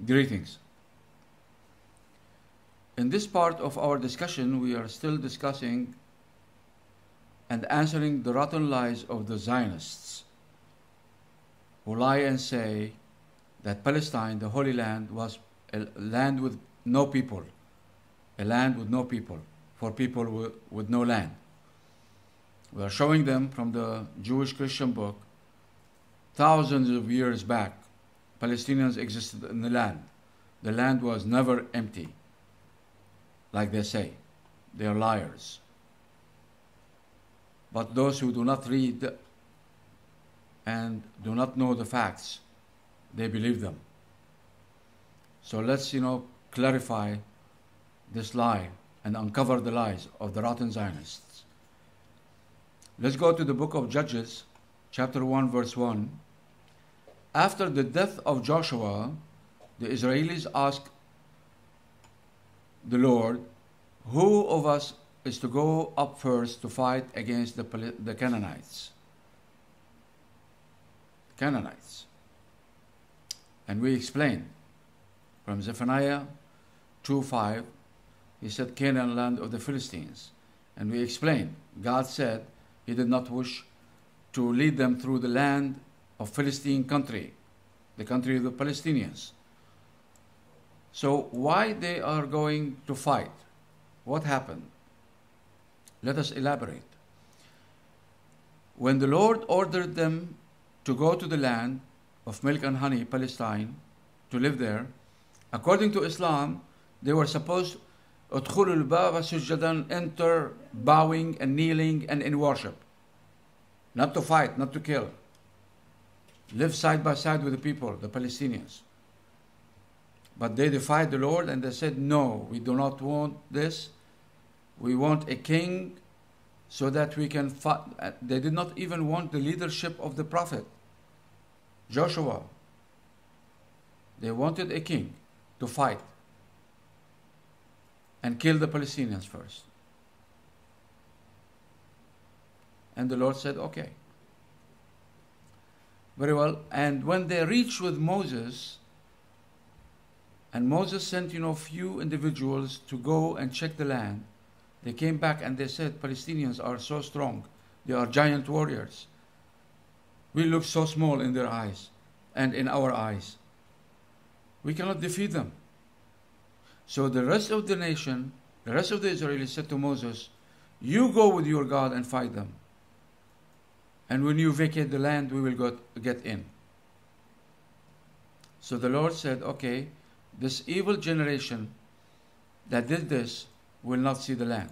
Greetings. In this part of our discussion, we are still discussing and answering the rotten lies of the Zionists, who lie and say that Palestine, the Holy Land, was a land with no people, a land with no people, for people with no land. We are showing them from the Jewish Christian book, thousands of years back, Palestinians existed in the land. The land was never empty, like they say. They are liars. But those who do not read and do not know the facts, they believe them. So let's, clarify this lie and uncover the lies of the rotten Zionists. Let's go to the book of Judges, chapter 1, verse 1. After the death of Joshua, the Israelis asked the Lord, who of us is to go up first to fight against the Canaanites? Canaanites. And we explained from Zephaniah 2:5, he said, Canaan, land of the Philistines. And we explained, God said he did not wish to lead them through the land of Philistine country, the country of the Palestinians. So why they are going to fight? What happened? Let us elaborate. When the Lord ordered them to go to the land of milk and honey, Palestine, to live there, according to Islam, they were supposed to enter bowing and kneeling and in worship. Not to fight, not to kill. Live side by side with the people, the Palestinians. But they defied the Lord and they said, no, we do not want this. We want a king so that we can fight. They did not even want the leadership of the prophet, Joshua. They wanted a king to fight and kill the Palestinians first. And the Lord said, okay. Very well. And when they reached with Moses, and Moses sent, few individuals to go and check the land, they came back and they said, Palestinians are so strong. They are giant warriors. We look so small in their eyes and in our eyes. We cannot defeat them. So the rest of the nation, the rest of the Israelis said to Moses, you go with your God and fight them. And when you vacate the land, we will get in. So the Lord said, okay, this evil generation that did this will not see the land.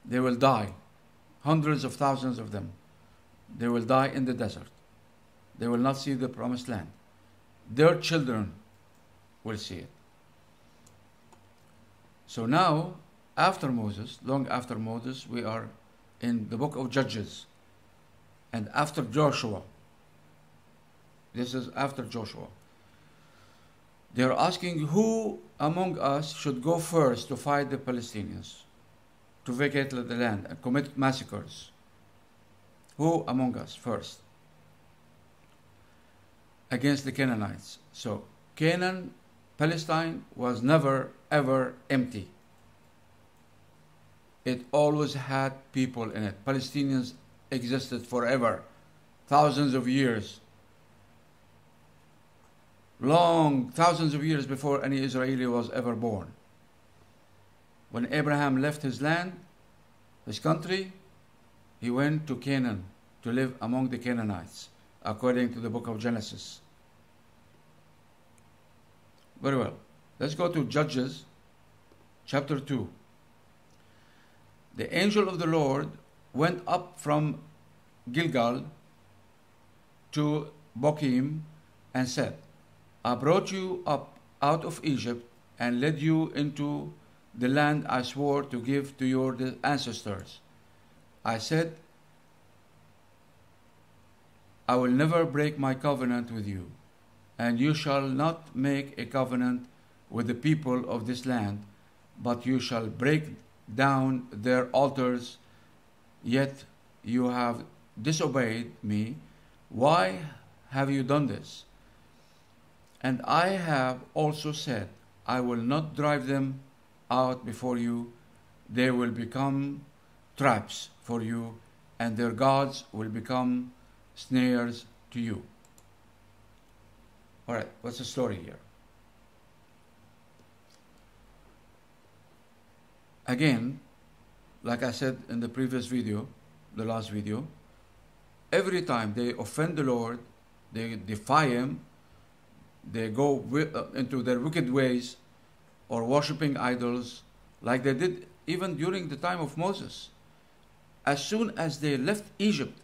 They will die, hundreds of thousands of them. They will die in the desert. They will not see the promised land. Their children will see it. So now, after Moses, long after Moses, we are in the book of Judges. And after Joshua, this is after Joshua, they are asking who among us should go first to fight the Palestinians, to vacate the land and commit massacres. Who among us first? Against the Canaanites. So Canaan, Palestine was never ever empty. It always had people in it. Palestinians existed forever, thousands of years. Long, thousands of years before any Israeli was ever born. When Abraham left his land, his country, he went to Canaan to live among the Canaanites, according to the book of Genesis. Very well. Let's go to Judges, chapter 2. The angel of the Lord went up from Gilgal to Bochim and said, I brought you up out of Egypt and led you into the land I swore to give to your ancestors. I said, I will never break my covenant with you, and you shall not make a covenant with the people of this land, but you shall break down their altars, yet you have disobeyed me. Why have you done this? And I have also said, I will not drive them out before you. They will become traps for you, and their gods will become snares to you. All right, what's the story here? Again, like I said in the previous video, the last video, every time they offend the Lord, they defy Him, they go into their wicked ways or worshipping idols, like they did even during the time of Moses. As soon as they left Egypt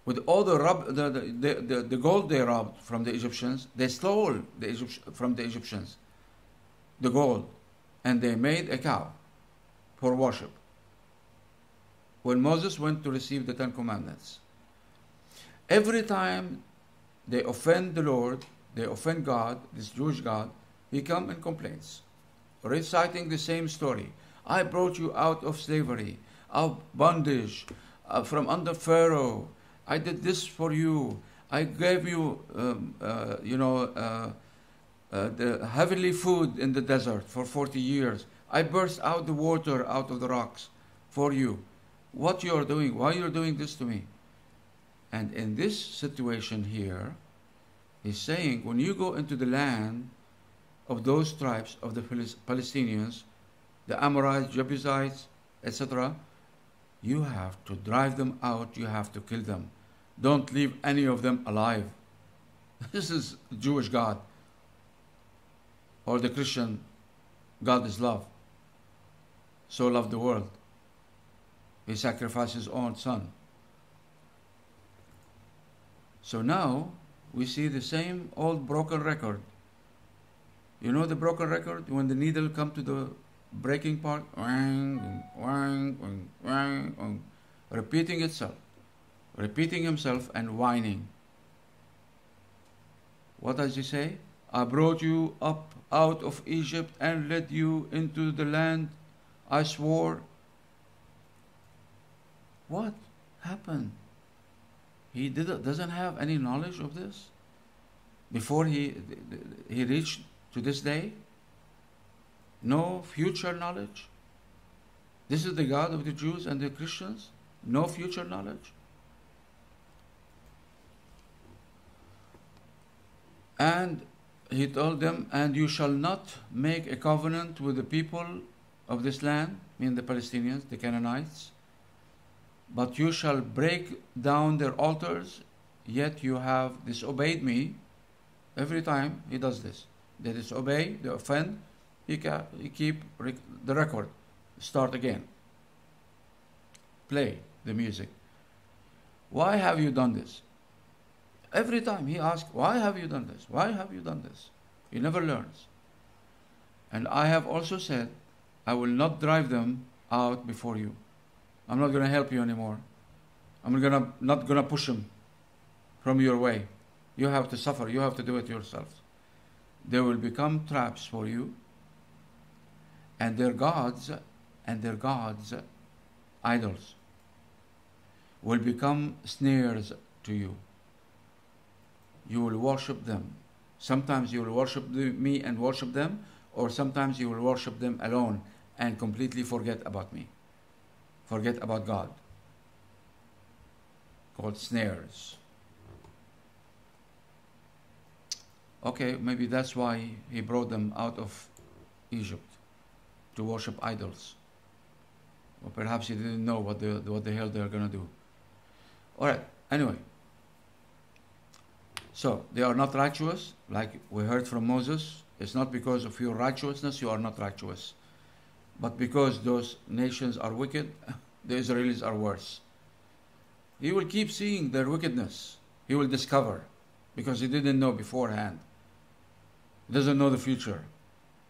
with all the gold they robbed from the Egyptians, they stole from the Egyptians the gold, and they made a cow for worship when Moses went to receive the Ten Commandments. Every time they offend the Lord, they offend God, this Jewish God, He comes and complains, reciting the same story. I brought you out of slavery, of bondage, from under Pharaoh. I did this for you. I gave you, the heavenly food in the desert for 40 years. I burst out the water out of the rocks for you. What you are doing? Why you are doing this to me? And in this situation here, He's saying, when you go into the land of those tribes of the Palestinians, the Amorites, Jebusites, etc., you have to drive them out, you have to kill them. Don't leave any of them alive. This is the Jewish God, or the Christian God is love. So loved the world, He sacrificed His own Son. So now we see the same old broken record. You know the broken record? When the needle comes to the breaking part, repeating itself, repeating himself and whining. What does He say? I brought you up out of Egypt and led you into the land I swore. What happened? He doesn't have any knowledge of this before he reached to this day. No future knowledge. This is the God of the Jews and the Christians. No future knowledge. And He told them, and you shall not make a covenant with the people of this land, meaning the Palestinians, the Canaanites, but you shall break down their altars, yet you have disobeyed me. Every time He does this, they disobey, they offend, He keep the record. Start again. Play the music. Why have you done this? Every time He asks, why have you done this? Why have you done this? He never learns. And I have also said, I will not drive them out before you. I'm not going to help you anymore. I'm not going to push them from your way. You have to suffer. You have to do it yourself. They will become traps for you, and their gods, idols, will become snares to you. You will worship them. Sometimes you will worship me and worship them, or sometimes you will worship them alone and completely forget about me. Forget about God. Called snares. Okay, maybe that's why He brought them out of Egypt, to worship idols. Or perhaps He didn't know what the hell they're going to do. Alright, anyway. So, they are not righteous, like we heard from Moses. It's not because of your righteousness you are not righteous, but because those nations are wicked, the Israelis are worse. He will keep seeing their wickedness. He will discover, because he didn't know beforehand. He doesn't know the future.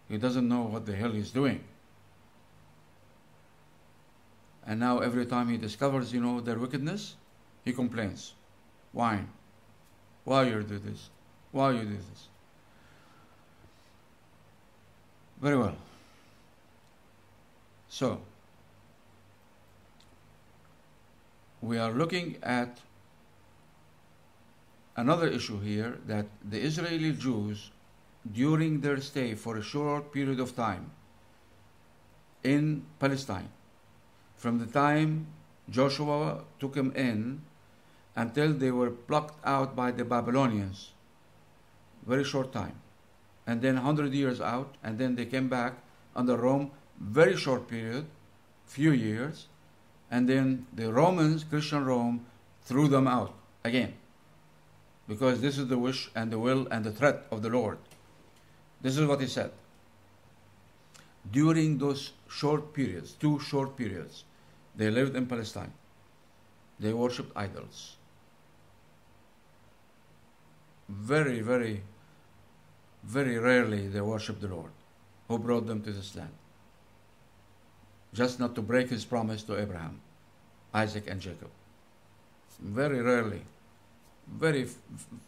He doesn't know what the hell he's doing. And now every time he discovers, their wickedness, he complains. Why? Why you do this? Why you do this? Very well. So, we are looking at another issue here, that the Israeli Jews, during their stay for a short period of time in Palestine, from the time Joshua took them in until they were plucked out by the Babylonians, very short time, and then 100 years out, and then they came back under Rome, very short period, few years, and then the Romans, Christian Rome, threw them out again, because this is the wish and the will and the threat of the Lord. This is what he said. During those short periods, 2 short periods, they lived in Palestine. They worshipped idols. Very, very, very rarely they worshipped the Lord, who brought them to this land. Just not to break his promise to Abraham, Isaac, and Jacob. Very rarely, very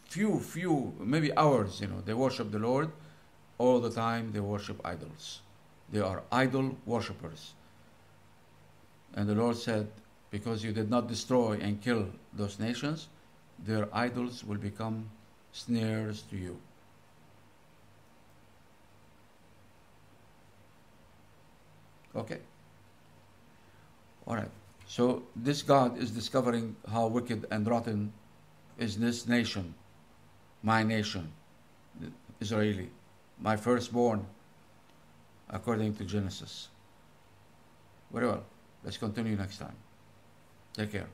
few, maybe hours, they worship the Lord. All the time they worship idols. They are idol worshippers. And the Lord said, because you did not destroy and kill those nations, their idols will become snares to you. Okay. All right. So this God is discovering how wicked and rotten is this nation, my nation, Israeli, my firstborn, according to Genesis. Very well. Let's continue next time. Take care.